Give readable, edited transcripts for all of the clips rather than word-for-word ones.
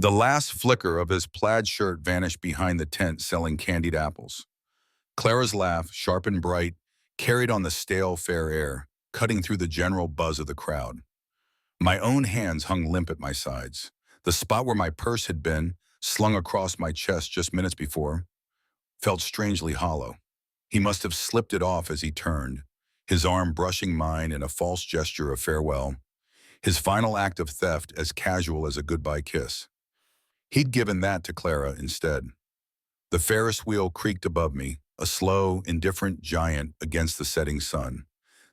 The last flicker of his plaid shirt vanished behind the tent selling candied apples. Clara's laugh, sharp and bright, carried on the stale, fair air, cutting through the general buzz of the crowd. My own hands hung limp at my sides. The spot where my purse had been, slung across my chest just minutes before, felt strangely hollow. He must have slipped it off as he turned, his arm brushing mine in a false gesture of farewell, his final act of theft as casual as a goodbye kiss. He'd given that to Clara instead. The Ferris wheel creaked above me, a slow, indifferent giant against the setting sun.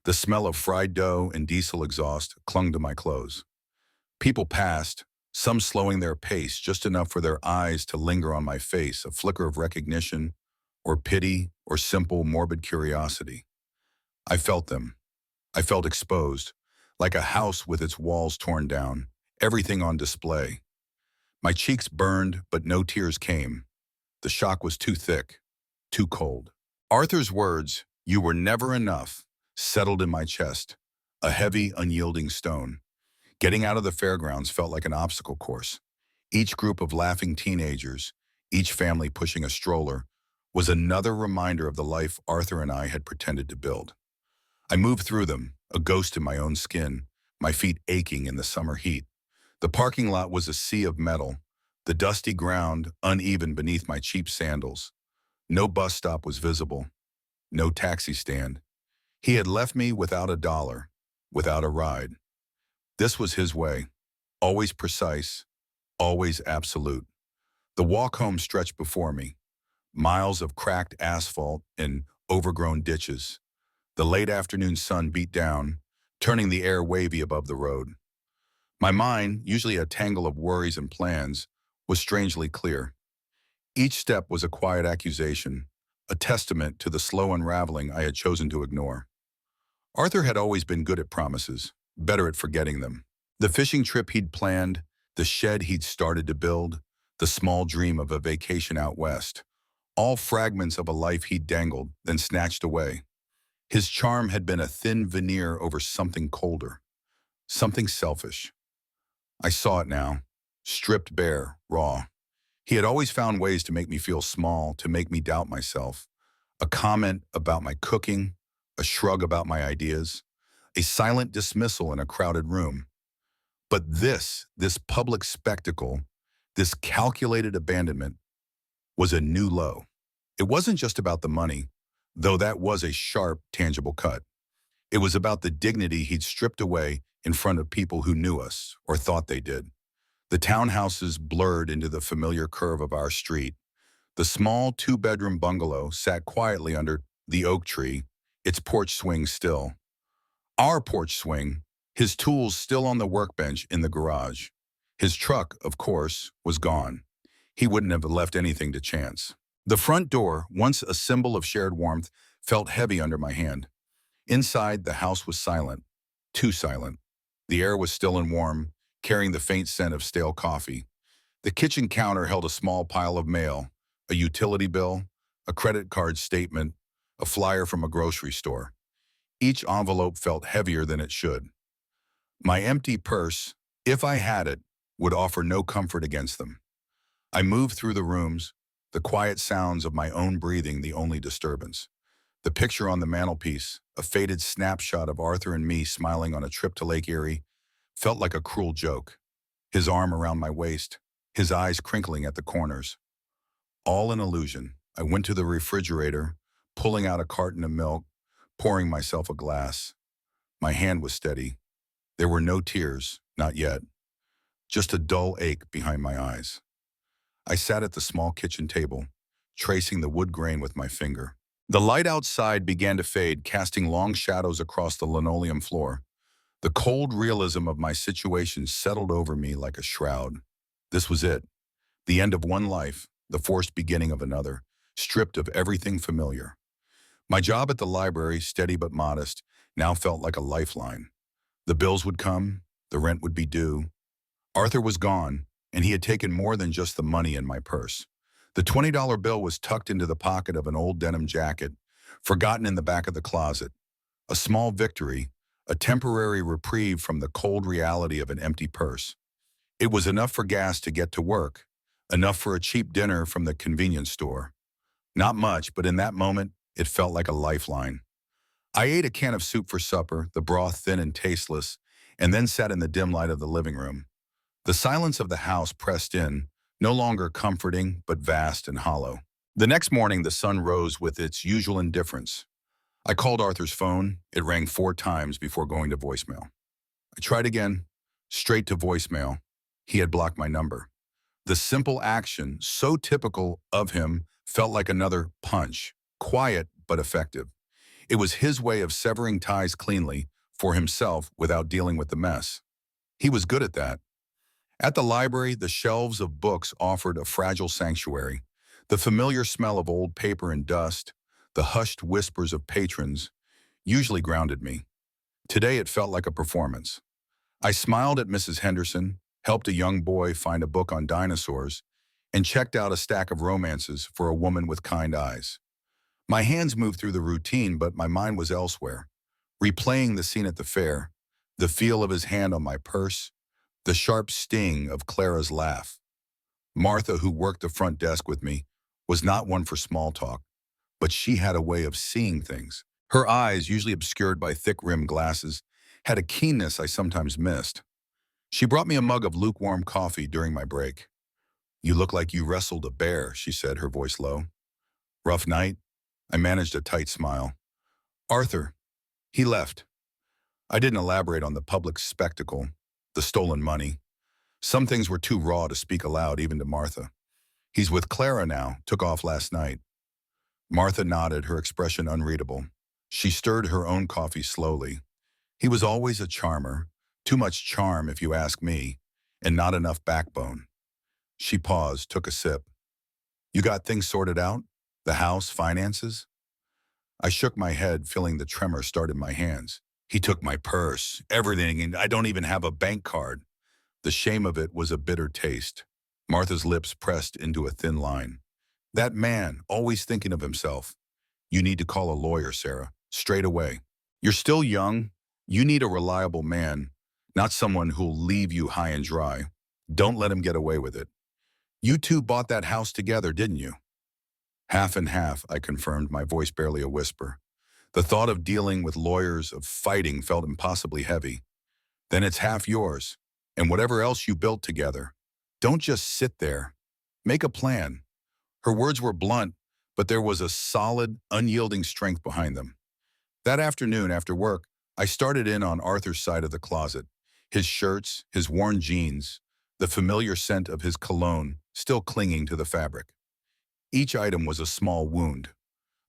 The smell of fried dough and diesel exhaust clung to my clothes. People passed, some slowing their pace just enough for their eyes to linger on my face, a flicker of recognition, or pity, or simple, morbid curiosity. I felt them. I felt exposed, like a house with its walls torn down, everything on display. My cheeks burned, but no tears came. The shock was too thick, too cold. Arthur's words, "You were never enough," settled in my chest, a heavy, unyielding stone. Getting out of the fairgrounds felt like an obstacle course. Each group of laughing teenagers, each family pushing a stroller, was another reminder of the life Arthur and I had pretended to build. I moved through them, a ghost in my own skin, my feet aching in the summer heat. The parking lot was a sea of metal, the dusty ground uneven beneath my cheap sandals. No bus stop was visible, no taxi stand. He had left me without a dollar, without a ride. This was his way, always precise, always absolute. The walk home stretched before me, miles of cracked asphalt and overgrown ditches. The late afternoon sun beat down, turning the air wavy above the road. My mind, usually a tangle of worries and plans, was strangely clear. Each step was a quiet accusation, a testament to the slow unraveling I had chosen to ignore. Arthur had always been good at promises, better at forgetting them. The fishing trip he'd planned, the shed he'd started to build, the small dream of a vacation out west, all fragments of a life he'd dangled, then snatched away. His charm had been a thin veneer over something colder, something selfish. I saw it now, stripped bare, raw. He had always found ways to make me feel small, to make me doubt myself. A comment about my cooking, a shrug about my ideas, a silent dismissal in a crowded room. But this public spectacle, this calculated abandonment, was a new low. It wasn't just about the money, though that was a sharp, tangible cut. It was about the dignity he'd stripped away in front of people who knew us, or thought they did. The townhouses blurred into the familiar curve of our street. The small two-bedroom bungalow sat quietly under the oak tree, its porch swing still. Our porch swing, his tools still on the workbench in the garage. His truck, of course, was gone. He wouldn't have left anything to chance. The front door, once a symbol of shared warmth, felt heavy under my hand. Inside, the house was silent, too silent. The air was still and warm, carrying the faint scent of stale coffee. The kitchen counter held a small pile of mail, a utility bill, a credit card statement, a flyer from a grocery store. Each envelope felt heavier than it should. My empty purse, if I had it, would offer no comfort against them. I moved through the rooms, the quiet sounds of my own breathing the only disturbance. The picture on the mantelpiece, a faded snapshot of Arthur and me smiling on a trip to Lake Erie, felt like a cruel joke. His arm around my waist, his eyes crinkling at the corners. All an illusion. I went to the refrigerator, pulling out a carton of milk, pouring myself a glass. My hand was steady. There were no tears, not yet. Just a dull ache behind my eyes. I sat at the small kitchen table, tracing the wood grain with my finger. The light outside began to fade, casting long shadows across the linoleum floor. The cold realism of my situation settled over me like a shroud. This was it. The end of one life, the forced beginning of another, stripped of everything familiar. My job at the library, steady but modest, now felt like a lifeline. The bills would come, the rent would be due. Arthur was gone, and he had taken more than just the money in my purse. The $20 bill was tucked into the pocket of an old denim jacket, forgotten in the back of the closet. A small victory, a temporary reprieve from the cold reality of an empty purse. It was enough for gas to get to work, enough for a cheap dinner from the convenience store. Not much, but in that moment, it felt like a lifeline. I ate a can of soup for supper, the broth thin and tasteless, and then sat in the dim light of the living room. The silence of the house pressed in, no longer comforting, but vast and hollow. The next morning, the sun rose with its usual indifference. I called Arthur's phone. It rang 4 times before going to voicemail. I tried again, straight to voicemail. He had blocked my number. The simple action, so typical of him, felt like another punch, quiet but effective. It was his way of severing ties cleanly for himself without dealing with the mess. He was good at that. At the library, the shelves of books offered a fragile sanctuary. The familiar smell of old paper and dust, the hushed whispers of patrons, usually grounded me. Today it felt like a performance. I smiled at Mrs. Henderson, helped a young boy find a book on dinosaurs, and checked out a stack of romances for a woman with kind eyes. My hands moved through the routine, but my mind was elsewhere, replaying the scene at the fair, the feel of his hand on my purse, the sharp sting of Clara's laugh. Martha, who worked the front desk with me, was not one for small talk, but she had a way of seeing things. Her eyes, usually obscured by thick-rimmed glasses, had a keenness I sometimes missed. She brought me a mug of lukewarm coffee during my break. "You look like you wrestled a bear," she said, her voice low. "Rough night?" I managed a tight smile. "Arthur, he left." I didn't elaborate on the public spectacle, the stolen money. Some things were too raw to speak aloud, even to Martha. "He's with Clara now, took off last night." Martha nodded, her expression unreadable. She stirred her own coffee slowly. "He was always a charmer, too much charm if you ask me, and not enough backbone." She paused, took a sip. "You got things sorted out? The house, finances?" I shook my head, feeling the tremor start in my hands. "He took my purse, everything, and I don't even have a bank card." The shame of it was a bitter taste. Martha's lips pressed into a thin line. "That man, always thinking of himself. You need to call a lawyer, Sarah, straight away. You're still young. You need a reliable man, not someone who'll leave you high and dry. Don't let him get away with it. You two bought that house together, didn't you?" "Half and half," I confirmed, my voice barely a whisper. The thought of dealing with lawyers, of fighting, felt impossibly heavy. "Then it's half yours, and whatever else you built together. Don't just sit there. Make a plan." Her words were blunt, but there was a solid, unyielding strength behind them. That afternoon, after work, I started in on Arthur's side of the closet. His shirts, his worn jeans, the familiar scent of his cologne still clinging to the fabric. Each item was a small wound.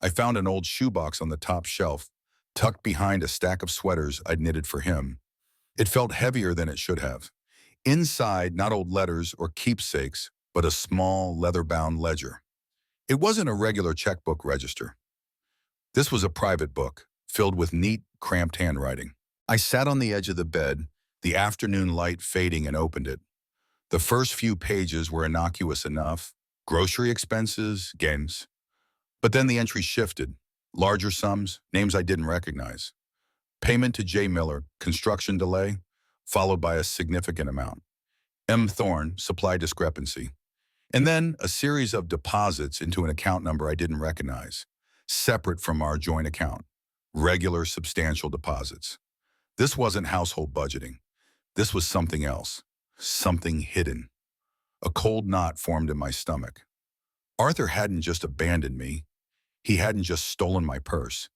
I found an old shoebox on the top shelf, tucked behind a stack of sweaters I'd knitted for him. It felt heavier than it should have. Inside, not old letters or keepsakes, but a small, leather-bound ledger. It wasn't a regular checkbook register. This was a private book, filled with neat, cramped handwriting. I sat on the edge of the bed, the afternoon light fading, and opened it. The first few pages were innocuous enough: grocery expenses, gains. But then the entries shifted. Larger sums, names I didn't recognize. Payment to J. Miller, construction delay, followed by a significant amount. M. Thorne, supply discrepancy. And then a series of deposits into an account number I didn't recognize, separate from our joint account. Regular, substantial deposits. This wasn't household budgeting. This was something else. Something hidden. A cold knot formed in my stomach. Arthur hadn't just abandoned me. He hadn't just stolen my purse.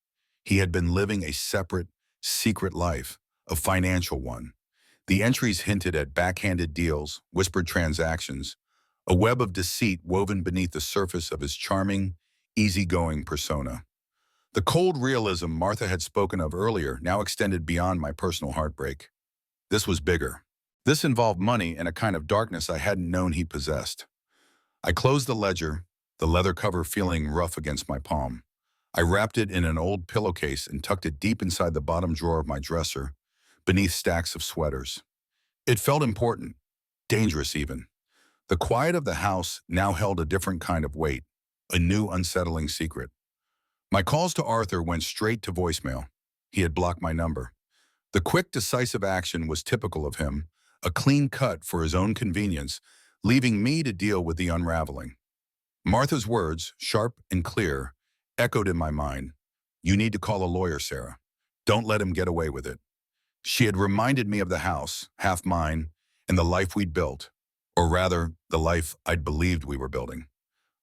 He had been living a separate, secret life, a financial one. The entries hinted at backhanded deals, whispered transactions, a web of deceit woven beneath the surface of his charming, easygoing persona. The cold realism Martha had spoken of earlier now extended beyond my personal heartbreak. This was bigger. This involved money and a kind of darkness I hadn't known he possessed. I closed the ledger, the leather cover feeling rough against my palm. I wrapped it in an old pillowcase and tucked it deep inside the bottom drawer of my dresser, beneath stacks of sweaters. It felt important, dangerous even. The quiet of the house now held a different kind of weight, a new unsettling secret. My calls to Arthur went straight to voicemail. He had blocked my number. The quick, decisive action was typical of him, a clean cut for his own convenience, leaving me to deal with the unraveling. Martha's words, sharp and clear, echoed in my mind. You need to call a lawyer, Sarah. Don't let him get away with it. She had reminded me of the house, half mine, and the life we'd built, or rather, the life I'd believed we were building.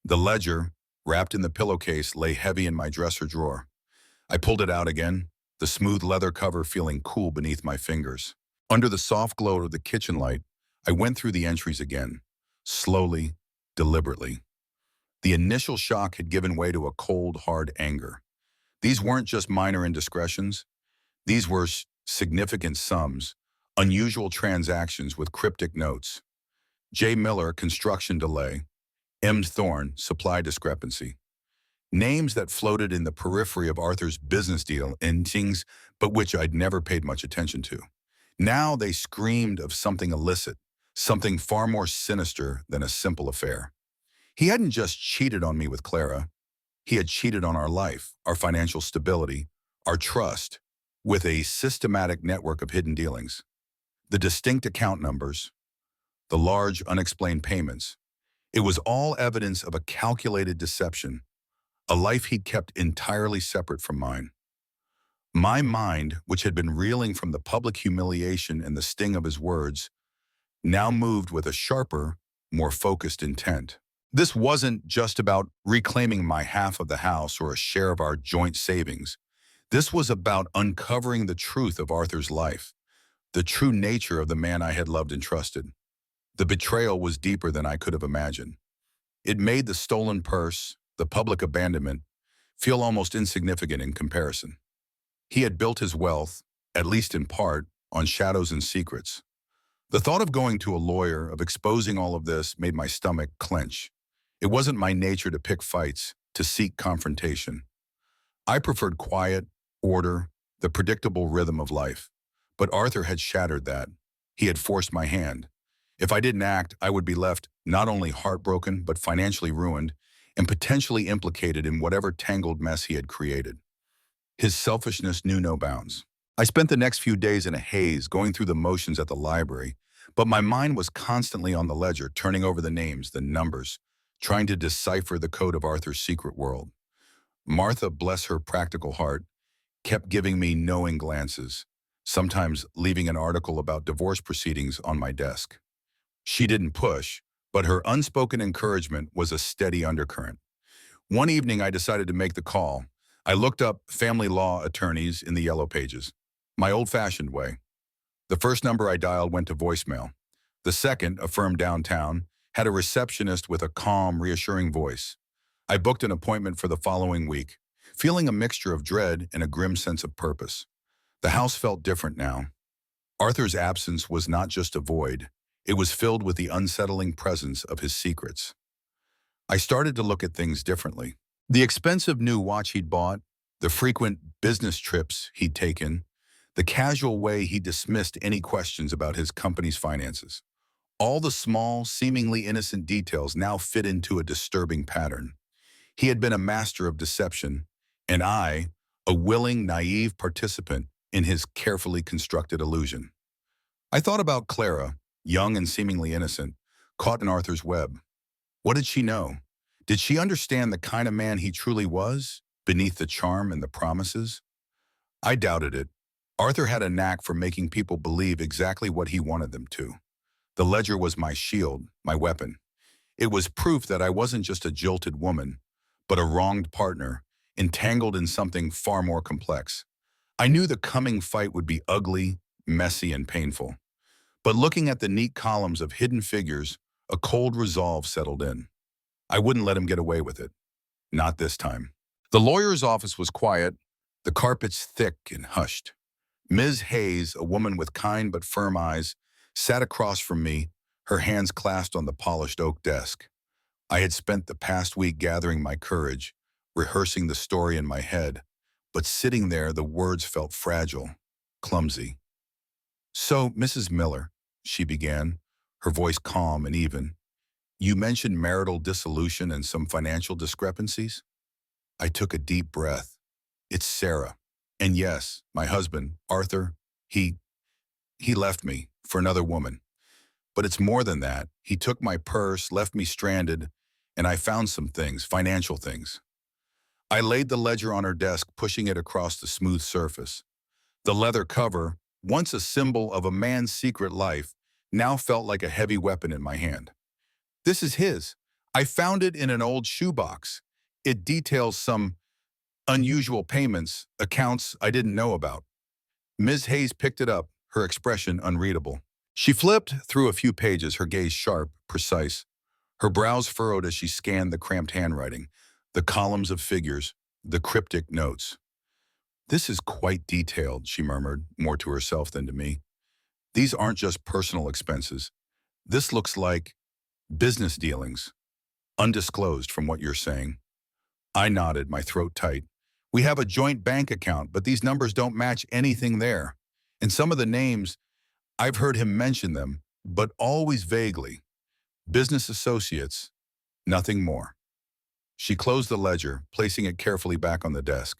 The ledger, wrapped in the pillowcase, lay heavy in my dresser drawer. I pulled it out again, the smooth leather cover feeling cool beneath my fingers. Under the soft glow of the kitchen light, I went through the entries again, slowly, deliberately. The initial shock had given way to a cold, hard anger. These weren't just minor indiscretions. These were significant sums, unusual transactions with cryptic notes. J. Miller, construction delay. M. Thorne, supply discrepancy. Names that floated in the periphery of Arthur's business deal and things but which I'd never paid much attention to. Now they screamed of something illicit, something far more sinister than a simple affair. He hadn't just cheated on me with Clara. He had cheated on our life, our financial stability, our trust, with a systematic network of hidden dealings. The distinct account numbers, the large unexplained payments, it was all evidence of a calculated deception, a life he'd kept entirely separate from mine. My mind, which had been reeling from the public humiliation and the sting of his words, now moved with a sharper, more focused intent. This wasn't just about reclaiming my half of the house or a share of our joint savings. This was about uncovering the truth of Arthur's life, the true nature of the man I had loved and trusted. The betrayal was deeper than I could have imagined. It made the stolen purse, the public abandonment, feel almost insignificant in comparison. He had built his wealth, at least in part, on shadows and secrets. The thought of going to a lawyer, of exposing all of this, made my stomach clench. It wasn't my nature to pick fights, to seek confrontation. I preferred quiet, order, the predictable rhythm of life. But Arthur had shattered that. He had forced my hand. If I didn't act, I would be left not only heartbroken, but financially ruined and potentially implicated in whatever tangled mess he had created. His selfishness knew no bounds. I spent the next few days in a haze, going through the motions at the library, but my mind was constantly on the ledger, turning over the names, the numbers, trying to decipher the code of Arthur's secret world. Martha, bless her practical heart, kept giving me knowing glances, sometimes leaving an article about divorce proceedings on my desk. She didn't push, but her unspoken encouragement was a steady undercurrent. One evening, I decided to make the call. I looked up family law attorneys in the yellow pages, my old-fashioned way. The first number I dialed went to voicemail. The second, a firm downtown, had a receptionist with a calm, reassuring voice. I booked an appointment for the following week, feeling a mixture of dread and a grim sense of purpose. The house felt different now. Arthur's absence was not just a void. It was filled with the unsettling presence of his secrets. I started to look at things differently. The expensive new watch he'd bought, the frequent business trips he'd taken, the casual way he dismissed any questions about his company's finances. All the small, seemingly innocent details now fit into a disturbing pattern. He had been a master of deception, and I, a willing, naive participant in his carefully constructed illusion. I thought about Clara, young and seemingly innocent, caught in Arthur's web. What did she know? Did she understand the kind of man he truly was, beneath the charm and the promises? I doubted it. Arthur had a knack for making people believe exactly what he wanted them to. The ledger was my shield, my weapon. It was proof that I wasn't just a jilted woman, but a wronged partner, entangled in something far more complex. I knew the coming fight would be ugly, messy, and painful. But looking at the neat columns of hidden figures, a cold resolve settled in. I wouldn't let him get away with it. Not this time. The lawyer's office was quiet, the carpets thick and hushed. Ms. Hayes, a woman with kind but firm eyes, sat across from me, her hands clasped on the polished oak desk. I had spent the past week gathering my courage, rehearsing the story in my head, but sitting there, the words felt fragile, clumsy. So, Mrs. Miller, she began, her voice calm and even, you mentioned marital dissolution and some financial discrepancies? I took a deep breath. It's Sarah. And yes, my husband, Arthur, he left me for another woman. But it's more than that. He took my purse, left me stranded, and I found some things, financial things. I laid the ledger on her desk, pushing it across the smooth surface. The leather cover, once a symbol of a man's secret life, now felt like a heavy weapon in my hand. This is his. I found it in an old shoebox. It details some unusual payments, accounts I didn't know about. Ms. Hayes picked it up, her expression unreadable. She flipped through a few pages, her gaze sharp, precise. Her brows furrowed as she scanned the cramped handwriting, the columns of figures, the cryptic notes. "This is quite detailed," she murmured, more to herself than to me. "These aren't just personal expenses. This looks like business dealings, undisclosed from what you're saying." I nodded, my throat tight. "We have a joint bank account, but these numbers don't match anything there. And some of the names, I've heard him mention them, but always vaguely. Business associates, nothing more." She closed the ledger, placing it carefully back on the desk.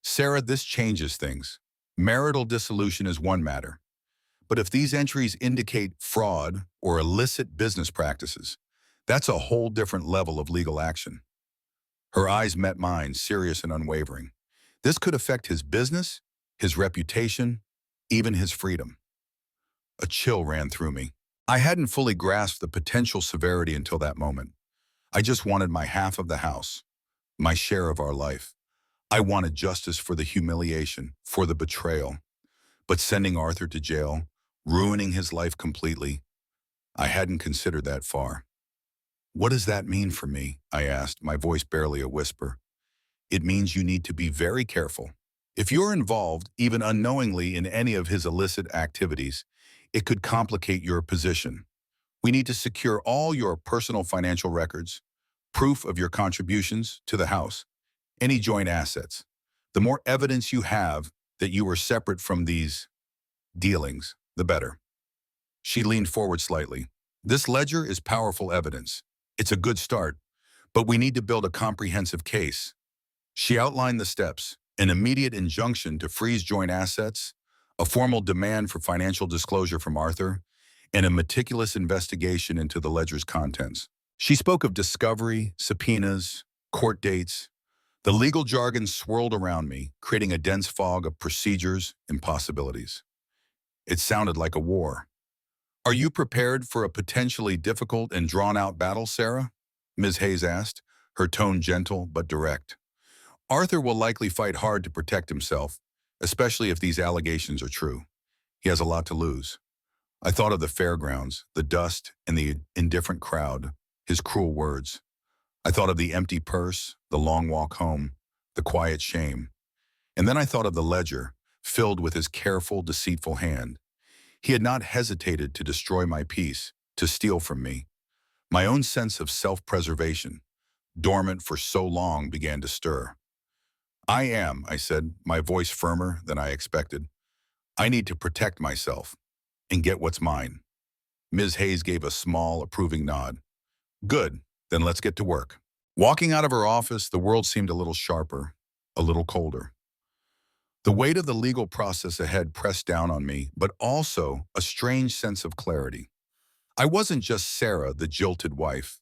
"Sarah, this changes things. Marital dissolution is one matter. But if these entries indicate fraud or illicit business practices, that's a whole different level of legal action." Her eyes met mine, serious and unwavering. This could affect his business, his reputation, even his freedom. A chill ran through me. I hadn't fully grasped the potential severity until that moment. I just wanted my half of the house, my share of our life. I wanted justice for the humiliation, for the betrayal. But sending Arthur to jail, ruining his life completely, I hadn't considered that far. "What does that mean for me?" I asked, my voice barely a whisper. "It means you need to be very careful. If you're involved, even unknowingly, in any of his illicit activities, it could complicate your position. We need to secure all your personal financial records, proof of your contributions to the house, any joint assets. The more evidence you have that you were separate from these dealings, the better." She leaned forward slightly. "This ledger is powerful evidence. It's a good start, but we need to build a comprehensive case." She outlined the steps: an immediate injunction to freeze joint assets, a formal demand for financial disclosure from Arthur, and a meticulous investigation into the ledger's contents. She spoke of discovery, subpoenas, court dates. The legal jargon swirled around me, creating a dense fog of procedures and possibilities. It sounded like a war. "Are you prepared for a potentially difficult and drawn-out battle, Sarah?" Ms. Hayes asked, her tone gentle but direct. "Arthur will likely fight hard to protect himself, especially if these allegations are true. He has a lot to lose." I thought of the fairgrounds, the dust, and the indifferent crowd, his cruel words. I thought of the empty purse, the long walk home, the quiet shame. And then I thought of the ledger, filled with his careful, deceitful hand. He had not hesitated to destroy my peace, to steal from me. My own sense of self-preservation, dormant for so long, began to stir. I said, my voice firmer than I expected. "I need to protect myself and get what's mine." Ms. Hayes gave a small, approving nod. "Good, then let's get to work." Walking out of her office, the world seemed a little sharper, a little colder. The weight of the legal process ahead pressed down on me, but also a strange sense of clarity. I wasn't just Sarah, the jilted wife.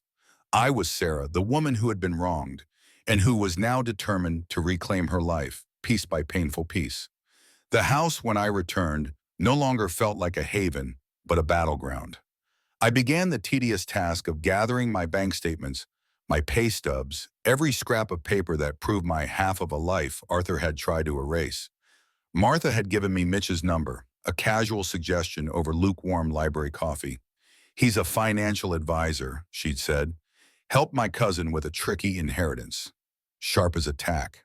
I was Sarah, the woman who had been wronged, and who was now determined to reclaim her life, piece by painful piece. The house, when I returned, no longer felt like a haven, but a battleground. I began the tedious task of gathering my bank statements, my pay stubs, every scrap of paper that proved my half of a life Arthur had tried to erase. Martha had given me Mitch's number, a casual suggestion over lukewarm library coffee. "He's a financial advisor," she'd said. "Help my cousin with a tricky inheritance." Sharp as a tack.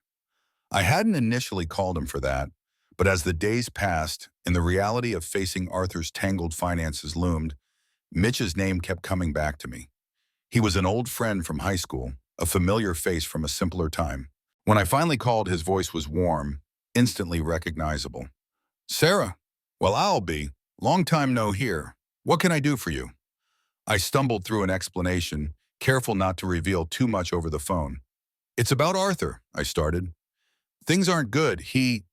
I hadn't initially called him for that, but as the days passed and the reality of facing Arthur's tangled finances loomed, Mitch's name kept coming back to me. He was an old friend from high school, a familiar face from a simpler time. When I finally called, his voice was warm, instantly recognizable. "Sarah, well, I'll be. Long time no hear. What can I do for you?" I stumbled through an explanation, careful not to reveal too much over the phone. "It's about Arthur," I started. "Things aren't good. He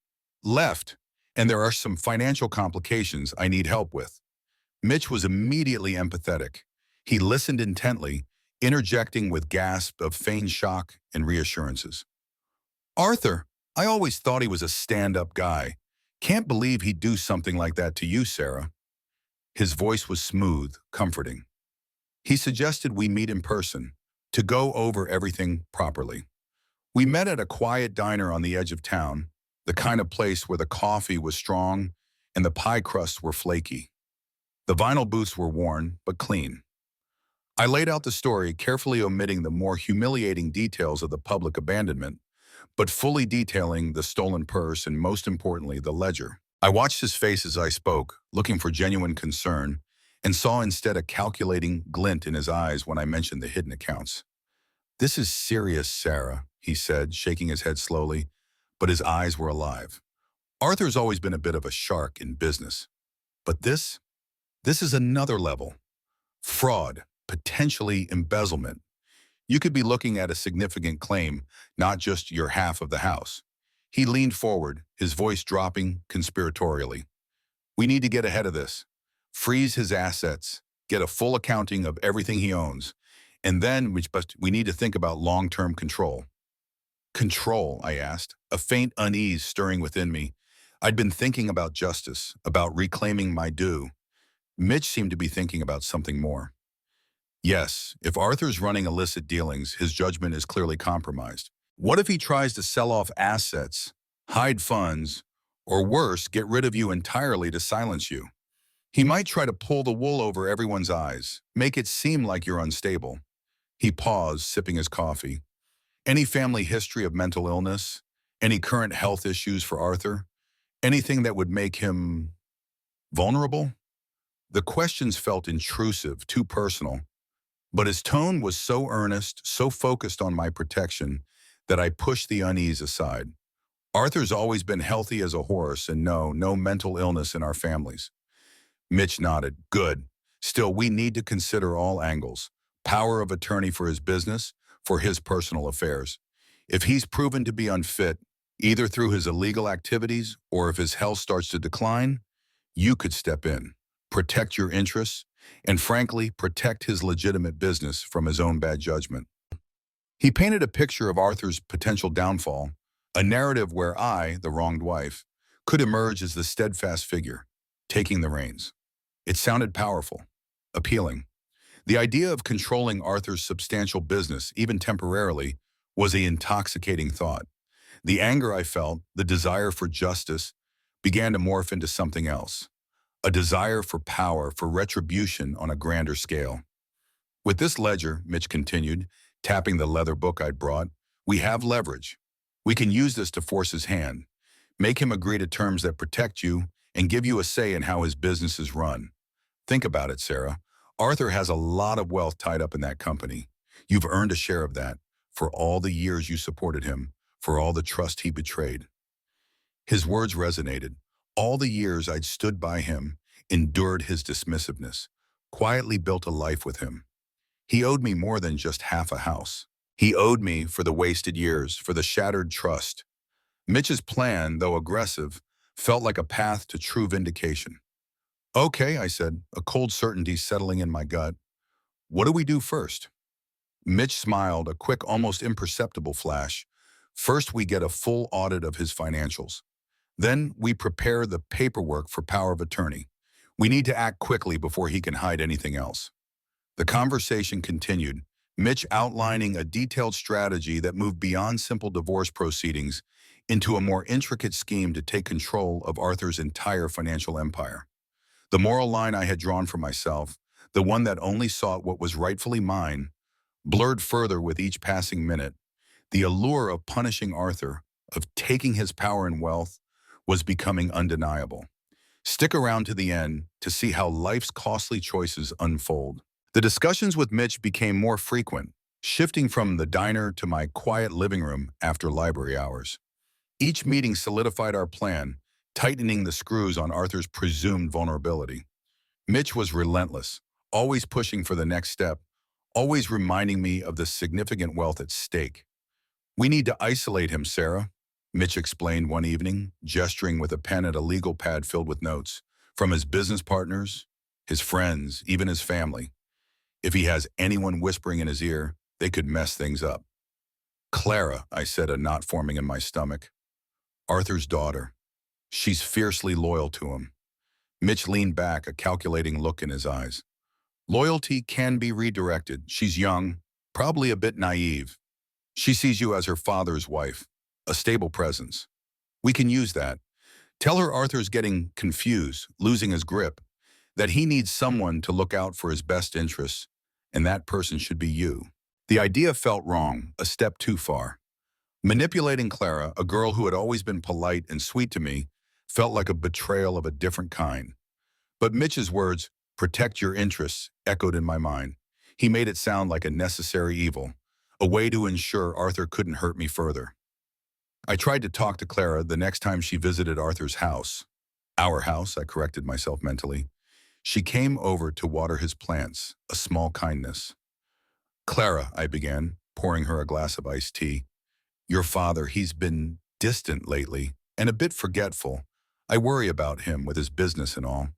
left, and there are some financial complications I need help with." Mitch was immediately empathetic. He listened intently, interjecting with gasps of feigned shock and reassurances. Arthur, I always thought he was a stand-up guy. Can't believe he'd do something like that to you, Sarah. His voice was smooth, comforting. He suggested we meet in person, to go over everything properly. We met at a quiet diner on the edge of town, the kind of place where the coffee was strong and the pie crusts were flaky. The vinyl booths were worn, but clean. I laid out the story, carefully omitting the more humiliating details of the public abandonment, but fully detailing the stolen purse and, most importantly, the ledger. I watched his face as I spoke, looking for genuine concern, and saw instead a calculating glint in his eyes when I mentioned the hidden accounts. "This is serious, Sarah," he said, shaking his head slowly, but his eyes were alive. "Arthur's always been a bit of a shark in business. But this is another level. Fraud, potentially embezzlement. You could be looking at a significant claim, not just your half of the house." He leaned forward, his voice dropping conspiratorially. "We need to get ahead of this. Freeze his assets, get a full accounting of everything he owns, and then we need to think about long-term control." "Control?" I asked, a faint unease stirring within me. I'd been thinking about justice, about reclaiming my due. Mitch seemed to be thinking about something more. "Yes, if Arthur's running illicit dealings, his judgment is clearly compromised. What if he tries to sell off assets, hide funds, or worse, get rid of you entirely to silence you? He might try to pull the wool over everyone's eyes, make it seem like you're unstable." He paused, sipping his coffee. "Any family history of mental illness? Any current health issues for Arthur? Anything that would make him vulnerable?" The questions felt intrusive, too personal, but his tone was so earnest, so focused on my protection, that I pushed the unease aside. "Arthur's always been healthy as a horse, and no mental illness in our families." Mitch nodded. "Good. Still, we need to consider all angles. Power of attorney for his business, for his personal affairs. If he's proven to be unfit, either through his illegal activities or if his health starts to decline, you could step in, protect your interests, and frankly, protect his legitimate business from his own bad judgment." He painted a picture of Arthur's potential downfall, a narrative where I, the wronged wife, could emerge as the steadfast figure, taking the reins. It sounded powerful, appealing. The idea of controlling Arthur's substantial business, even temporarily, was an intoxicating thought. The anger I felt, the desire for justice, began to morph into something else. A desire for power, for retribution on a grander scale. "With this ledger," Mitch continued, tapping the leather book I'd brought, "we have leverage. We can use this to force his hand, make him agree to terms that protect you, and give you a say in how his business is run. Think about it, Sarah. Arthur has a lot of wealth tied up in that company. You've earned a share of that, for all the years you supported him, for all the trust he betrayed." His words resonated. All the years I'd stood by him, endured his dismissiveness, quietly built a life with him. He owed me more than just half a house. He owed me for the wasted years, for the shattered trust. Mitch's plan, though aggressive, felt like a path to true vindication. "Okay," I said, a cold certainty settling in my gut. "What do we do first?" Mitch smiled, a quick, almost imperceptible flash. "First, we get a full audit of his financials. Then we prepare the paperwork for power of attorney. We need to act quickly before he can hide anything else." The conversation continued, Mitch outlining a detailed strategy that moved beyond simple divorce proceedings into a more intricate scheme to take control of Arthur's entire financial empire. The moral line I had drawn for myself, the one that only sought what was rightfully mine, blurred further with each passing minute. The allure of punishing Arthur, of taking his power and wealth, was becoming undeniable. Stick around to the end to see how life's costly choices unfold. The discussions with Mitch became more frequent, shifting from the diner to my quiet living room after library hours. Each meeting solidified our plan, tightening the screws on Arthur's presumed vulnerability. Mitch was relentless, always pushing for the next step, always reminding me of the significant wealth at stake. "We need to isolate him, Sarah," Mitch explained one evening, gesturing with a pen at a legal pad filled with notes, "from his business partners, his friends, even his family. If he has anyone whispering in his ear, they could mess things up. Clara, I said, a knot forming in my stomach. Arthur's daughter. She's fiercely loyal to him. Mitch leaned back, a calculating look in his eyes. Loyalty can be redirected. She's young, probably a bit naive. She sees you as her father's wife, a stable presence. We can use that. Tell her Arthur's getting confused, losing his grip, that he needs someone to look out for his best interests, and that person should be you. The idea felt wrong, a step too far. Manipulating Clara, a girl who had always been polite and sweet to me, felt like a betrayal of a different kind. But Mitch's words, "protect your interests," echoed in my mind. He made it sound like a necessary evil, a way to ensure Arthur couldn't hurt me further. I tried to talk to Clara the next time she visited Arthur's house. Our house, I corrected myself mentally. She came over to water his plants, a small kindness. Clara, I began, pouring her a glass of iced tea. Your father, he's been distant lately and a bit forgetful. I worry about him with his business and all.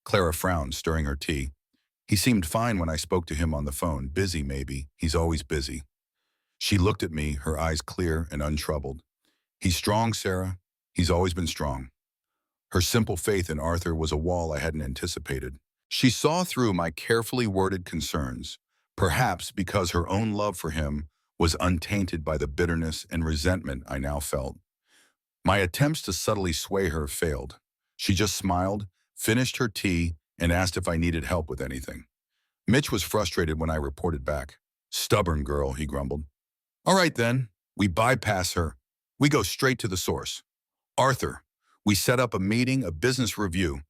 Clara frowned, stirring her tea. He seemed fine when I spoke to him on the phone. Busy, maybe. He's always busy. She looked at me, her eyes clear and untroubled. He's strong, Sarah. He's always been strong. Her simple faith in Arthur was a wall I hadn't anticipated. She saw through my carefully worded concerns, perhaps because her own love for him was untainted by the bitterness and resentment I now felt. My attempts to subtly sway her failed. She just smiled, finished her tea, and asked if I needed help with anything. Mitch was frustrated when I reported back. Stubborn girl, he grumbled. All right then, we bypass her. We go straight to the source. Arthur. We set up a meeting, a business review.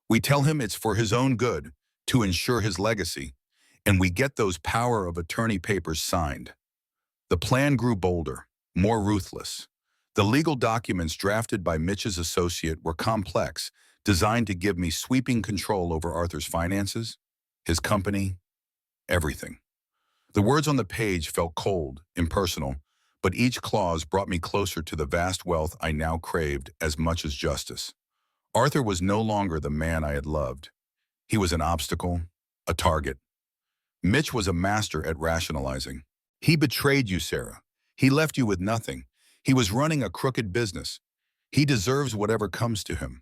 We tell him it's for his own good, to ensure his legacy, and we get those power of attorney papers signed. The plan grew bolder, more ruthless. The legal documents drafted by Mitch's associate were complex, designed to give me sweeping control over Arthur's finances, his company, everything. The words on the page felt cold, impersonal, but each clause brought me closer to the vast wealth I now craved as much as justice. Arthur was no longer the man I had loved. He was an obstacle, a target. Mitch was a master at rationalizing. He betrayed you, Sarah. He left you with nothing. He was running a crooked business. He deserves whatever comes to him.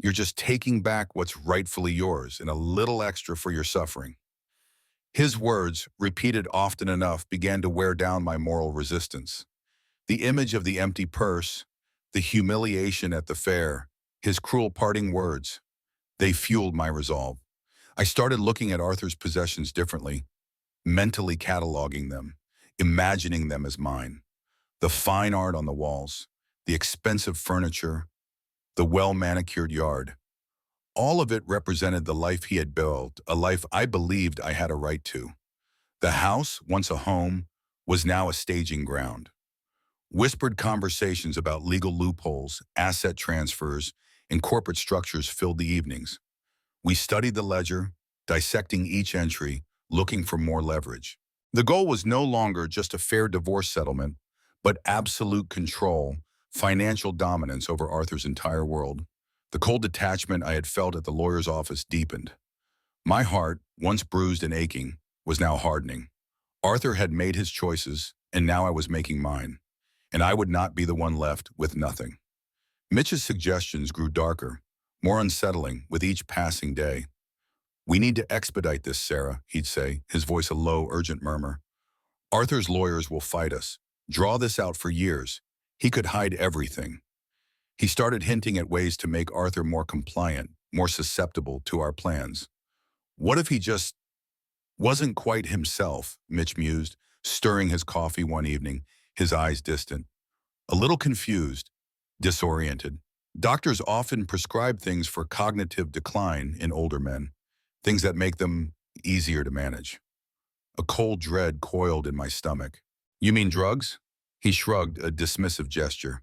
You're just taking back what's rightfully yours and a little extra for your suffering. His words, repeated often enough, began to wear down my moral resistance. The image of the empty purse, the humiliation at the fair, his cruel parting words, they fueled my resolve. I started looking at Arthur's possessions differently, mentally cataloging them, imagining them as mine. The fine art on the walls, the expensive furniture, the well-manicured yard. All of it represented the life he had built, a life I believed I had a right to. The house, once a home, was now a staging ground. Whispered conversations about legal loopholes, asset transfers, and corporate structures filled the evenings. We studied the ledger, dissecting each entry, looking for more leverage. The goal was no longer just a fair divorce settlement, but absolute control, financial dominance over Arthur's entire world. The cold detachment I had felt at the lawyer's office deepened. My heart, once bruised and aching, was now hardening. Arthur had made his choices, and now I was making mine. And I would not be the one left with nothing. Mitch's suggestions grew darker, more unsettling with each passing day. We need to expedite this, Sarah, he'd say, his voice a low, urgent murmur. Arthur's lawyers will fight us. Draw this out for years. He could hide everything. He started hinting at ways to make Arthur more compliant, more susceptible to our plans. What if he just wasn't quite himself, Mitch mused, stirring his coffee one evening, his eyes distant. A little confused, disoriented. Doctors often prescribe things for cognitive decline in older men, things that make them easier to manage. A cold dread coiled in my stomach. You mean drugs? He shrugged, a dismissive gesture.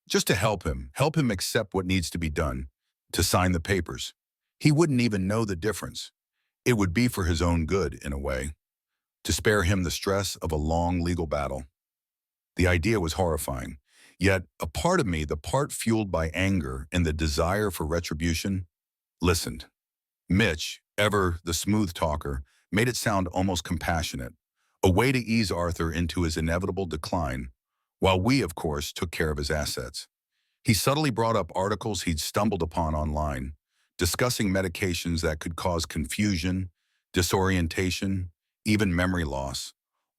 Just to help him accept what needs to be done, to sign the papers. He wouldn't even know the difference. It would be for his own good, in a way, to spare him the stress of a long legal battle. The idea was horrifying, yet a part of me, the part fueled by anger and the desire for retribution, listened. Mitch, ever the smooth talker, made it sound almost compassionate, a way to ease Arthur into his inevitable decline, while we, of course, took care of his assets. He subtly brought up articles he'd stumbled upon online, discussing medications that could cause confusion, disorientation, even memory loss,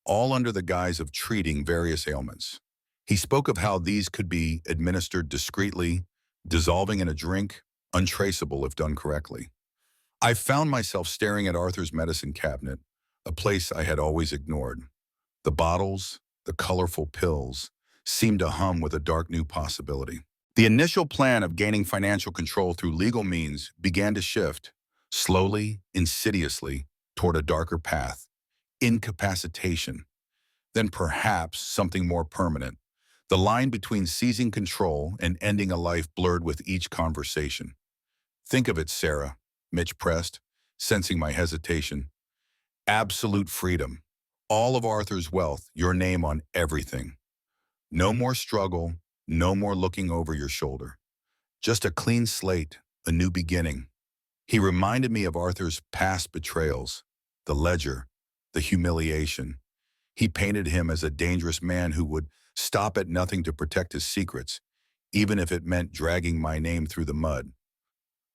all under the guise of treating various ailments. He spoke of how these could be administered discreetly, dissolving in a drink, untraceable if done correctly. I found myself staring at Arthur's medicine cabinet, a place I had always ignored. The bottles, the colorful pills, seemed to hum with a dark new possibility. The initial plan of gaining financial control through legal means began to shift, slowly, insidiously, toward a darker path, incapacitation, then perhaps something more permanent. The line between seizing control and ending a life blurred with each conversation. Think of it, Sarah, Mitch pressed, sensing my hesitation. Absolute freedom. All of Arthur's wealth, your name on everything. No more struggle, no more looking over your shoulder. Just a clean slate, a new beginning. He reminded me of Arthur's past betrayals, the ledger, the humiliation. He painted him as a dangerous man who would stop at nothing to protect his secrets, even if it meant dragging my name through the mud.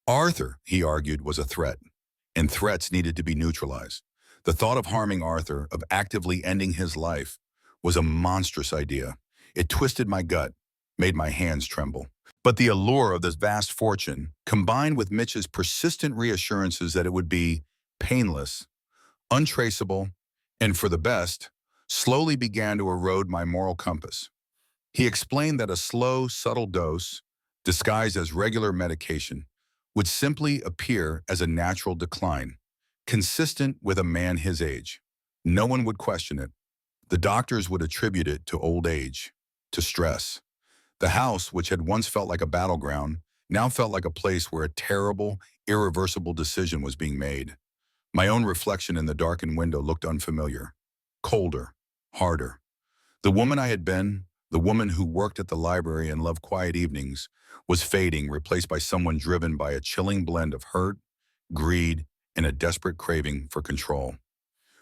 Arthur, he argued, was a threat, and threats needed to be neutralized. The thought of harming Arthur, of actively ending his life, was a monstrous idea. It twisted my gut, made my hands tremble. But the allure of this vast fortune, combined with Mitch's persistent reassurances that it would be painless, untraceable, and for the best, slowly began to erode my moral compass. He explained that a slow, subtle dose, disguised as regular medication, would simply appear as a natural decline, consistent with a man his age. No one would question it. The doctors would attribute it to old age, to stress. The house, which had once felt like a battleground, now felt like a place where a terrible, irreversible decision was being made. My own reflection in the darkened window looked unfamiliar, colder, harder. The woman I had been, the woman who worked at the library and loved quiet evenings, was fading, replaced by someone driven by a chilling blend of hurt, greed, and a desperate craving for control.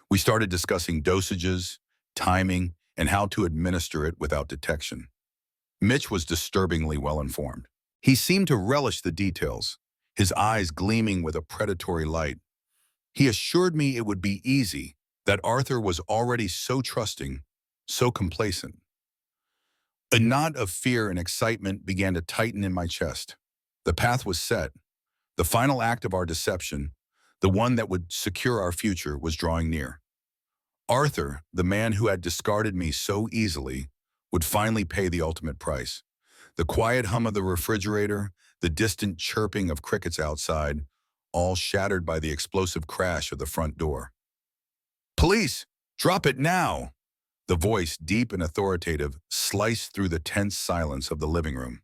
We started discussing dosages, timing, and how to administer it without detection. Mitch was disturbingly well-informed. He seemed to relish the details, his eyes gleaming with a predatory light. He assured me it would be easy, that Arthur was already so trusting, so complacent. A knot of fear and excitement began to tighten in my chest. The path was set. The final act of our deception, the one that would secure our future, was drawing near. Arthur, the man who had discarded me so easily, would finally pay the ultimate price. The quiet hum of the refrigerator, the distant chirping of crickets outside, all shattered by the explosive crash of the front door. "Police! Drop it now!" The voice, deep and authoritative, sliced through the tense silence of the living room.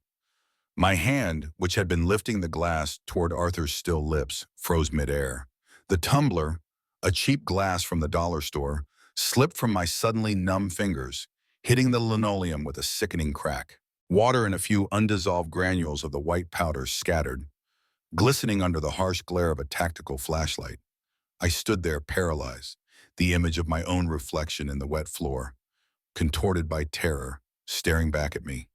My hand, which had been lifting the glass toward Arthur's still lips, froze midair. The tumbler, a cheap glass from the dollar store, slipped from my suddenly numb fingers, hitting the linoleum with a sickening crack. Water and a few undissolved granules of the white powder scattered, glistening under the harsh glare of a tactical flashlight. I stood there paralyzed, the image of my own reflection in the wet floor, contorted by terror, staring back at me.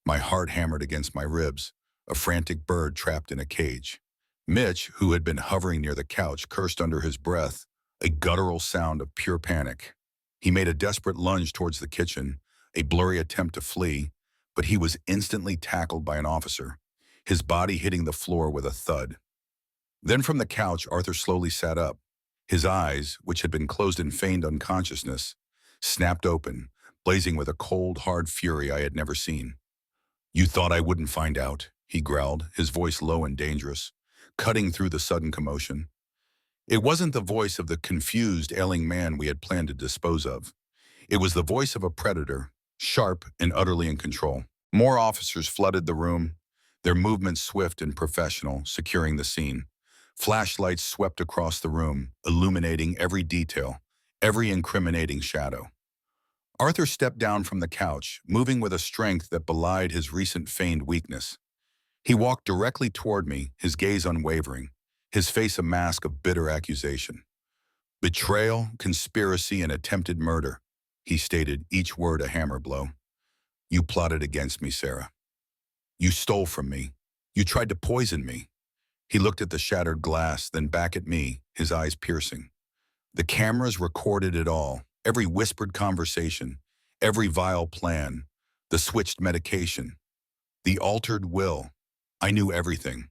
My heart hammered against my ribs, a frantic bird trapped in a cage. Mitch, who had been hovering near the couch, cursed under his breath, a guttural sound of pure panic. He made a desperate lunge towards the kitchen, a blurry attempt to flee, but he was instantly tackled by an officer, his body hitting the floor with a thud. Then from the couch, Arthur slowly sat up. His eyes, which had been closed in feigned unconsciousness, snapped open, blazing with a cold, hard fury I had never seen. "You thought I wouldn't find out," he growled, his voice low and dangerous, cutting through the sudden commotion. It wasn't the voice of the confused, ailing man we had planned to dispose of. It was the voice of a predator, sharp and utterly in control. More officers flooded the room, their movements swift and professional, securing the scene. Flashlights swept across the room, illuminating every detail, every incriminating shadow. Arthur stepped down from the couch, moving with a strength that belied his recent feigned weakness. He walked directly toward me, his gaze unwavering, his face a mask of bitter accusation. "Betrayal, conspiracy, and attempted murder," he stated, each word a hammer blow. "You plotted against me, Sarah. You stole from me. You tried to poison me." He looked at the shattered glass, then back at me, his eyes piercing. The cameras recorded it all, every whispered conversation, every vile plan, the switched medication, the altered will. I knew everything.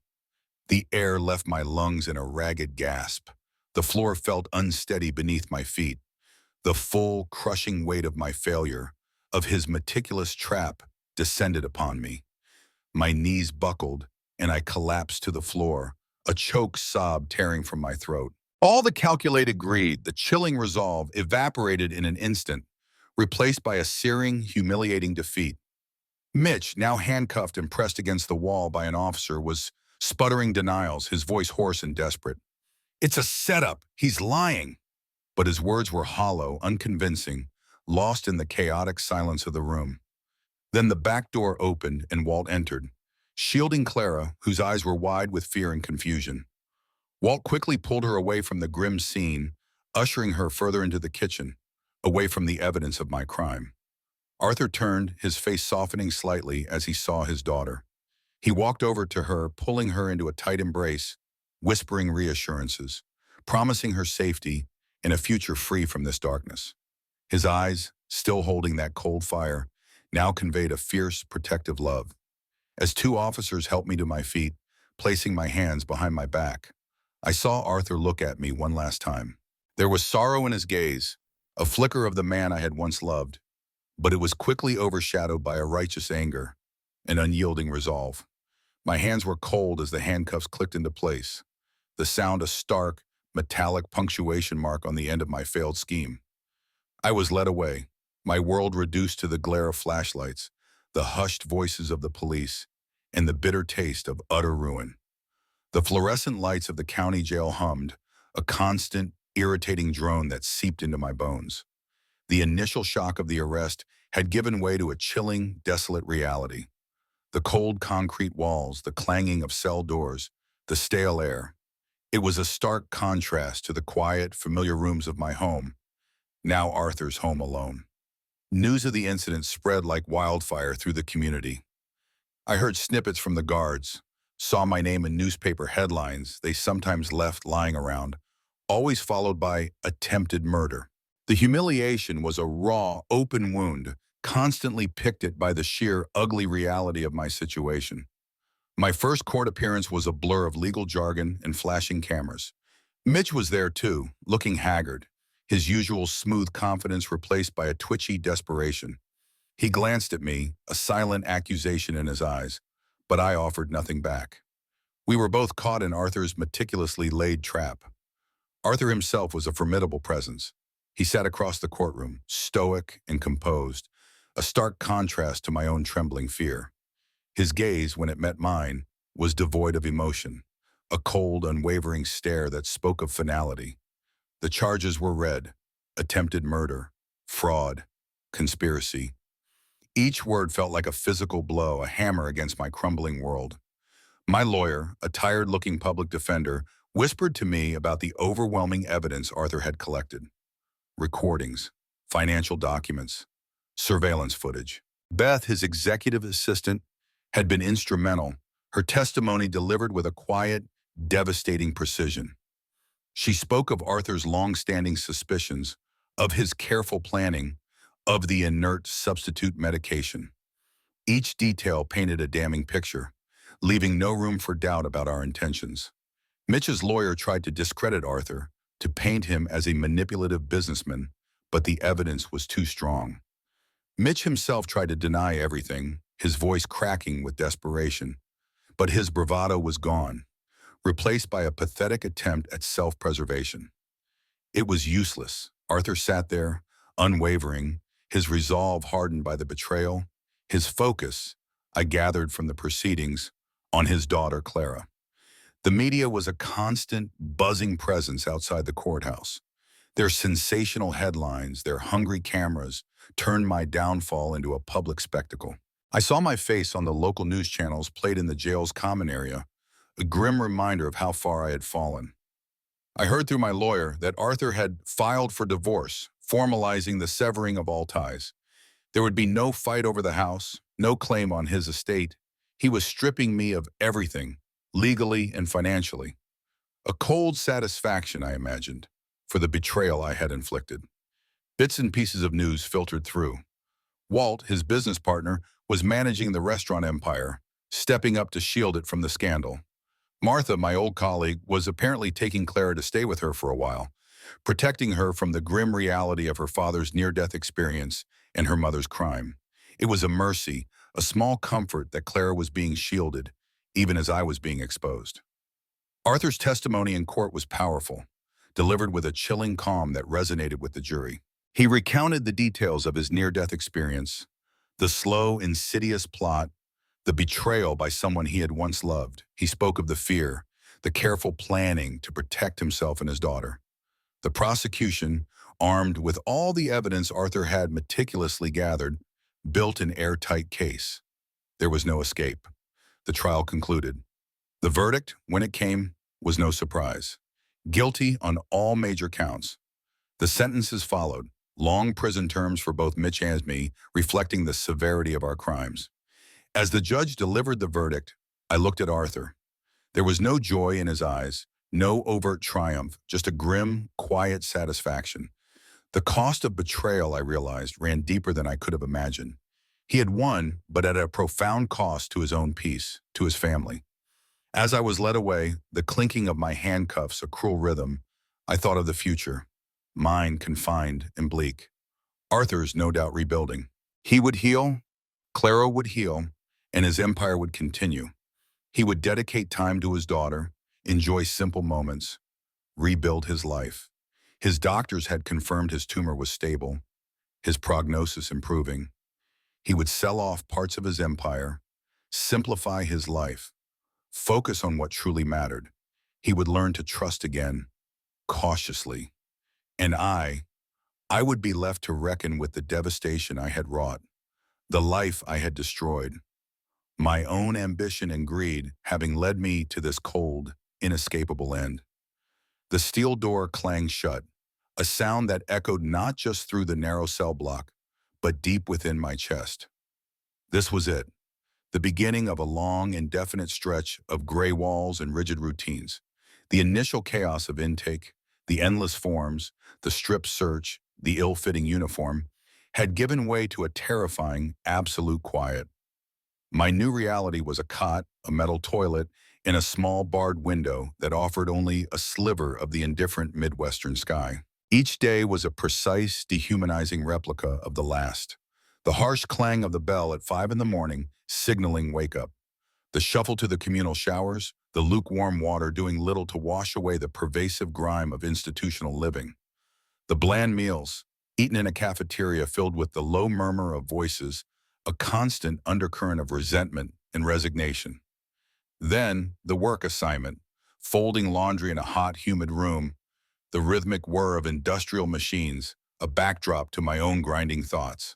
The air left my lungs in a ragged gasp. The floor felt unsteady beneath my feet. The full, crushing weight of my failure, of his meticulous trap, descended upon me. My knees buckled, and I collapsed to the floor, a choked sob tearing from my throat. All the calculated greed, the chilling resolve, evaporated in an instant, replaced by a searing, humiliating defeat. Mitch, now handcuffed and pressed against the wall by an officer, was sputtering denials, his voice hoarse and desperate. "It's a setup. He's lying." But his words were hollow, unconvincing, lost in the chaotic silence of the room. Then the back door opened and Walt entered, shielding Clara, whose eyes were wide with fear and confusion. Walt quickly pulled her away from the grim scene, ushering her further into the kitchen, away from the evidence of my crime. Arthur turned, his face softening slightly as he saw his daughter. He walked over to her, pulling her into a tight embrace, whispering reassurances, promising her safety and a future free from this darkness. His eyes, still holding that cold fire, now conveyed a fierce, protective love. As two officers helped me to my feet, placing my hands behind my back, I saw Arthur look at me one last time. There was sorrow in his gaze, a flicker of the man I had once loved, but it was quickly overshadowed by a righteous anger, an unyielding resolve. My hands were cold as the handcuffs clicked into place, the sound a stark, metallic punctuation mark on the end of my failed scheme. I was led away, my world reduced to the glare of flashlights, the hushed voices of the police, and the bitter taste of utter ruin. The fluorescent lights of the county jail hummed, a constant, irritating drone that seeped into my bones. The initial shock of the arrest had given way to a chilling, desolate reality. The cold concrete walls, the clanging of cell doors, the stale air. It was a stark contrast to the quiet, familiar rooms of my home, now Arthur's home alone. News of the incident spread like wildfire through the community. I heard snippets from the guards, saw my name in newspaper headlines they sometimes left lying around, always followed by attempted murder. The humiliation was a raw, open wound, constantly picked at by the sheer, ugly reality of my situation. My first court appearance was a blur of legal jargon and flashing cameras. Mitch was there too, looking haggard, his usual smooth confidence replaced by a twitchy desperation. He glanced at me, a silent accusation in his eyes, but I offered nothing back. We were both caught in Arthur's meticulously laid trap. Arthur himself was a formidable presence. He sat across the courtroom, stoic and composed, a stark contrast to my own trembling fear. His gaze, when it met mine, was devoid of emotion, a cold, unwavering stare that spoke of finality. The charges were read: attempted murder, fraud, conspiracy. Each word felt like a physical blow, a hammer against my crumbling world. My lawyer, a tired-looking public defender, whispered to me about the overwhelming evidence Arthur had collected. Recordings, financial documents, surveillance footage. Beth, his executive assistant, had been instrumental, her testimony delivered with a quiet, devastating precision. She spoke of Arthur's long-standing suspicions, of his careful planning, of the inert substitute medication. Each detail painted a damning picture, leaving no room for doubt about our intentions. Mitch's lawyer tried to discredit Arthur, to paint him as a manipulative businessman, but the evidence was too strong. Mitch himself tried to deny everything, his voice cracking with desperation, but his bravado was gone, replaced by a pathetic attempt at self-preservation. It was useless. Arthur sat there, unwavering, his resolve hardened by the betrayal, his focus, I gathered from the proceedings, on his daughter Clara. The media was a constant, buzzing presence outside the courthouse. Their sensational headlines, their hungry cameras, turned my downfall into a public spectacle. I saw my face on the local news channels played in the jail's common area, a grim reminder of how far I had fallen. I heard through my lawyer that Arthur had filed for divorce, formalizing the severing of all ties. There would be no fight over the house, no claim on his estate. He was stripping me of everything, legally and financially. A cold satisfaction, I imagined, for the betrayal I had inflicted. Bits and pieces of news filtered through. Walt, his business partner, was managing the restaurant empire, stepping up to shield it from the scandal. Martha, my old colleague, was apparently taking Clara to stay with her for a while, protecting her from the grim reality of her father's near-death experience and her mother's crime. It was a mercy, a small comfort that Clara was being shielded, even as I was being exposed. Arthur's testimony in court was powerful, delivered with a chilling calm that resonated with the jury. He recounted the details of his near-death experience, the slow, insidious plot, the betrayal by someone he had once loved. He spoke of the fear, the careful planning to protect himself and his daughter. The prosecution, armed with all the evidence Arthur had meticulously gathered, built an airtight case. There was no escape. The trial concluded. The verdict, when it came, was no surprise. Guilty on all major counts. The sentences followed, long prison terms for both Mitch and me, reflecting the severity of our crimes. As the judge delivered the verdict, I looked at Arthur. There was no joy in his eyes, no overt triumph, just a grim, quiet satisfaction. The cost of betrayal, I realized, ran deeper than I could have imagined. He had won, but at a profound cost to his own peace, to his family. As I was led away, the clinking of my handcuffs a cruel rhythm, I thought of the future, mine confined and bleak. Arthur's no doubt rebuilding. He would heal, Clara would heal, and his empire would continue. He would dedicate time to his daughter, enjoy simple moments, rebuild his life. His doctors had confirmed his tumor was stable, his prognosis improving. He would sell off parts of his empire, simplify his life, focus on what truly mattered. He would learn to trust again, cautiously. And I would be left to reckon with the devastation I had wrought, the life I had destroyed. My own ambition and greed having led me to this cold, inescapable end. The steel door clanged shut, a sound that echoed not just through the narrow cell block, but deep within my chest. This was it, the beginning of a long, indefinite stretch of gray walls and rigid routines. The initial chaos of intake, the endless forms, the stripped search, the ill-fitting uniform, had given way to a terrifying, absolute quiet. My new reality was a cot, a metal toilet, and a small barred window that offered only a sliver of the indifferent Midwestern sky. Each day was a precise, dehumanizing replica of the last. The harsh clang of the bell at 5 in the morning, signaling wake-up. The shuffle to the communal showers, the lukewarm water doing little to wash away the pervasive grime of institutional living. The bland meals, eaten in a cafeteria filled with the low murmur of voices, a constant undercurrent of resentment and resignation. Then, the work assignment, folding laundry in a hot, humid room, the rhythmic whir of industrial machines, a backdrop to my own grinding thoughts.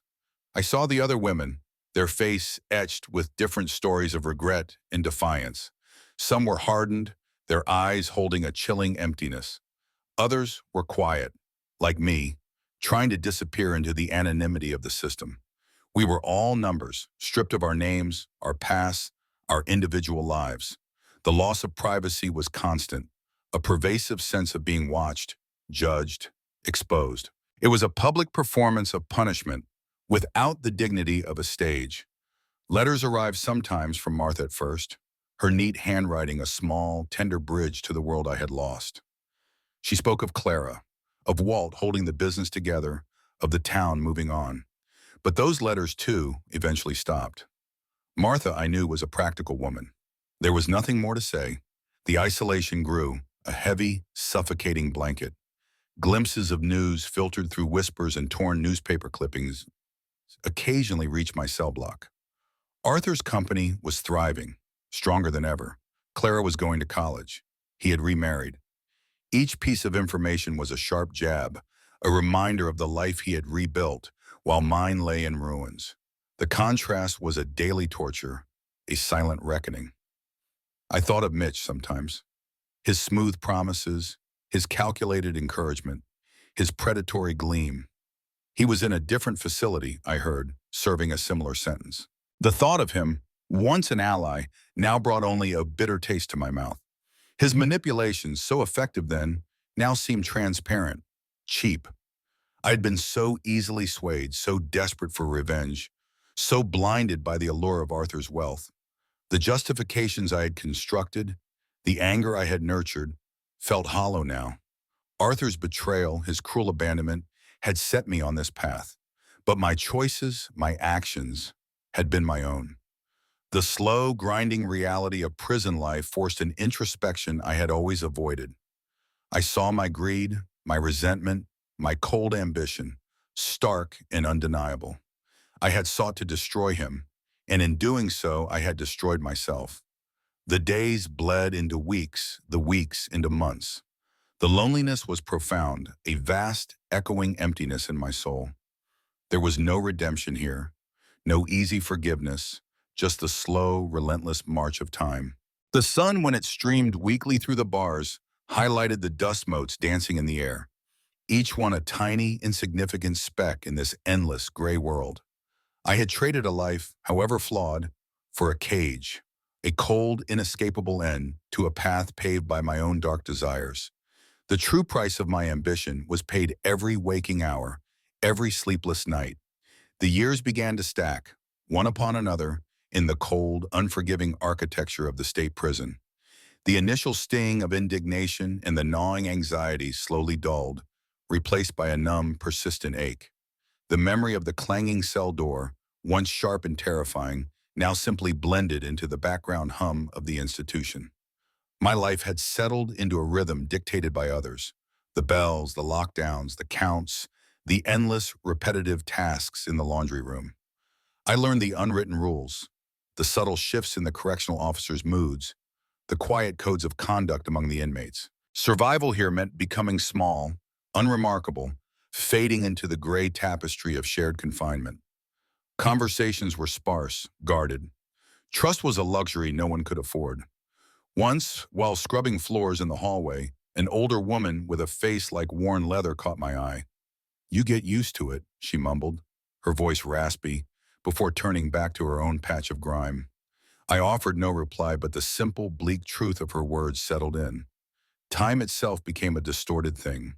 I saw the other women, their face etched with different stories of regret and defiance. Some were hardened, their eyes holding a chilling emptiness. Others were quiet, like me, trying to disappear into the anonymity of the system. We were all numbers, stripped of our names, our pasts, our individual lives. The loss of privacy was constant, a pervasive sense of being watched, judged, exposed. It was a public performance of punishment, without the dignity of a stage. Letters arrived sometimes from Martha at first, her neat handwriting a small, tender bridge to the world I had lost. She spoke of Clara, of Walt holding the business together, of the town moving on. But those letters, too, eventually stopped. Martha, I knew, was a practical woman. There was nothing more to say. The isolation grew, a heavy, suffocating blanket. Glimpses of news filtered through whispers and torn newspaper clippings occasionally reached my cell block. Arthur's company was thriving, stronger than ever. Clara was going to college. He had remarried. Each piece of information was a sharp jab, a reminder of the life he had rebuilt, while mine lay in ruins. The contrast was a daily torture, a silent reckoning. I thought of Mitch sometimes. His smooth promises, his calculated encouragement, his predatory gleam. He was in a different facility, I heard, serving a similar sentence. The thought of him, once an ally, now brought only a bitter taste to my mouth. His manipulations, so effective then, now seemed transparent, cheap. I had been so easily swayed, so desperate for revenge, so blinded by the allure of Arthur's wealth. The justifications I had constructed, the anger I had nurtured, felt hollow now. Arthur's betrayal, his cruel abandonment, had set me on this path. But my choices, my actions, had been my own. The slow, grinding reality of prison life forced an introspection I had always avoided. I saw my greed, my resentment, my cold ambition, stark and undeniable. I had sought to destroy him, and in doing so, I had destroyed myself. The days bled into weeks, the weeks into months. The loneliness was profound, a vast, echoing emptiness in my soul. There was no redemption here, no easy forgiveness, just the slow, relentless march of time. The sun, when it streamed weakly through the bars, highlighted the dust motes dancing in the air, each one a tiny, insignificant speck in this endless gray world. I had traded a life, however flawed, for a cage, a cold, inescapable end to a path paved by my own dark desires. The true price of my ambition was paid every waking hour, every sleepless night. The years began to stack, one upon another, in the cold, unforgiving architecture of the state prison. The initial sting of indignation and the gnawing anxiety slowly dulled, replaced by a numb, persistent ache. The memory of the clanging cell door, once sharp and terrifying, now simply blended into the background hum of the institution. My life had settled into a rhythm dictated by others. The bells, the lockdowns, the counts, the endless, repetitive tasks in the laundry room. I learned the unwritten rules, the subtle shifts in the correctional officers' moods, the quiet codes of conduct among the inmates. Survival here meant becoming small, unremarkable, fading into the gray tapestry of shared confinement. Conversations were sparse, guarded. Trust was a luxury no one could afford. Once, while scrubbing floors in the hallway, an older woman with a face like worn leather caught my eye. "You get used to it," she mumbled, her voice raspy, before turning back to her own patch of grime. I offered no reply, but the simple, bleak truth of her words settled in. Time itself became a distorted thing.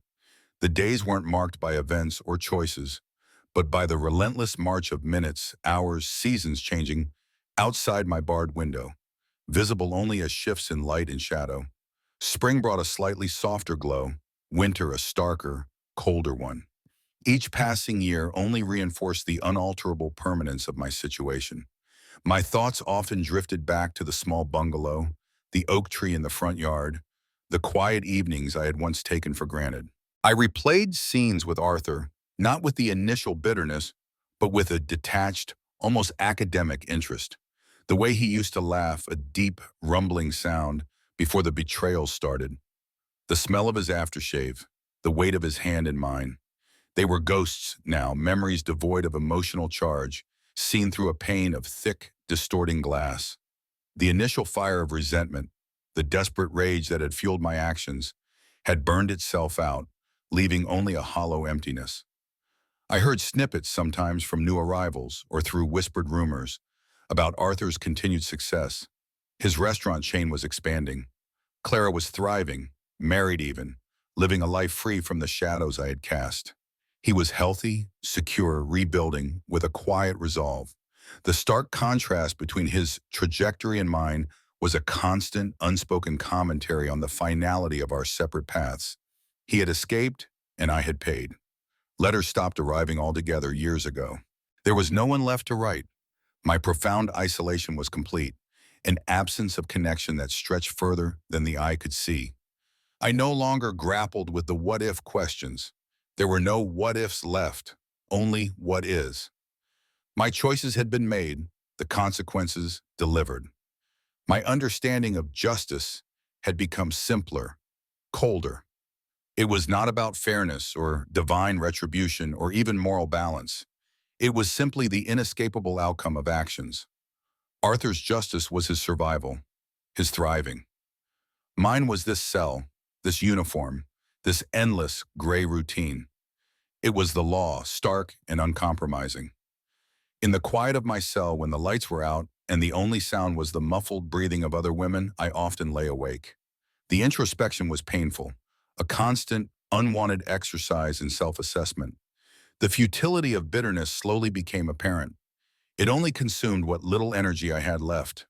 The days weren't marked by events or choices, but by the relentless march of minutes, hours, seasons changing outside my barred window, visible only as shifts in light and shadow. Spring brought a slightly softer glow, winter a starker, colder one. Each passing year only reinforced the unalterable permanence of my situation. My thoughts often drifted back to the small bungalow, the oak tree in the front yard, the quiet evenings I had once taken for granted. I replayed scenes with Arthur, not with the initial bitterness, but with a detached, almost academic interest. The way he used to laugh, a deep, rumbling sound, before the betrayal started. The smell of his aftershave, the weight of his hand in mine. They were ghosts now, memories devoid of emotional charge, seen through a pane of thick, distorting glass. The initial fire of resentment, the desperate rage that had fueled my actions, had burned itself out, leaving only a hollow emptiness. I heard snippets sometimes from new arrivals or through whispered rumors about Arthur's continued success. His restaurant chain was expanding. Clara was thriving, married even, living a life free from the shadows I had cast. He was healthy, secure, rebuilding, with a quiet resolve. The stark contrast between his trajectory and mine was a constant, unspoken commentary on the finality of our separate paths. He had escaped, and I had paid. Letters stopped arriving altogether years ago. There was no one left to write. My profound isolation was complete, an absence of connection that stretched further than the eye could see. I no longer grappled with the what-if questions. There were no what-ifs left, only what is. My choices had been made, the consequences delivered. My understanding of justice had become simpler, colder. It was not about fairness or divine retribution or even moral balance. It was simply the inescapable outcome of actions. Arthur's justice was his survival. his thriving. Mine was this cell, this uniform, this endless gray routine. It was the law, stark and uncompromising. In the quiet of my cell when the lights were out and the only sound was the muffled breathing of other women, I often lay awake. The introspection was painful, a constant, unwanted exercise in self-assessment. The futility of bitterness slowly became apparent. It only consumed what little energy I had left.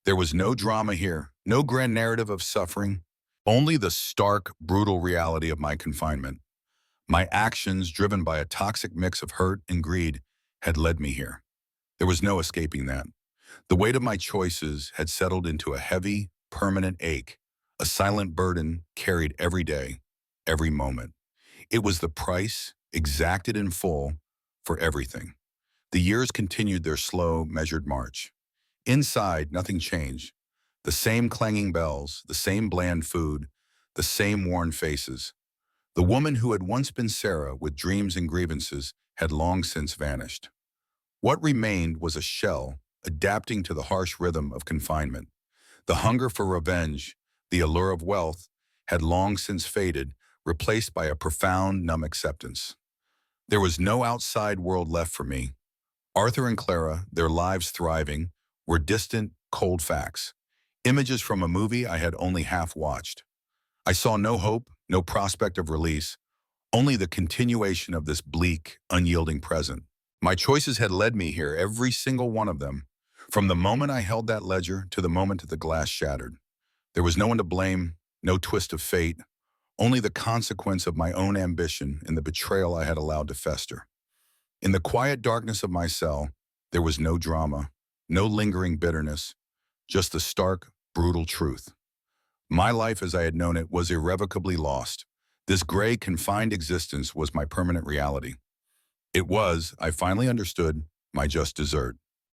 There was no drama here, no grand narrative of suffering, only the stark, brutal reality of my confinement. My actions, driven by a toxic mix of hurt and greed, had led me here. There was no escaping that. The weight of my choices had settled into a heavy, permanent ache, a silent burden carried every day, every moment. It was the price, exacted in full, for everything. The years continued their slow, measured march. Inside, nothing changed. The same clanging bells, the same bland food, the same worn faces. The woman who had once been Sarah with dreams and grievances had long since vanished. What remained was a shell, adapting to the harsh rhythm of confinement. The hunger for revenge, the allure of wealth, had long since faded, replaced by a profound, numb acceptance. There was no outside world left for me. Arthur and Clara, their lives thriving, were distant, cold facts. Images from a movie I had only half watched. I saw no hope, no prospect of release, only the continuation of this bleak, unyielding present. My choices had led me here, every single one of them, from the moment I held that ledger to the moment that the glass shattered. There was no one to blame, no twist of fate, only the consequence of my own ambition and the betrayal I had allowed to fester. In the quiet darkness of my cell, there was no drama, no lingering bitterness, just the stark, brutal truth. My life as I had known it was irrevocably lost. This gray, confined existence was my permanent reality. It was, I finally understood, my just desert.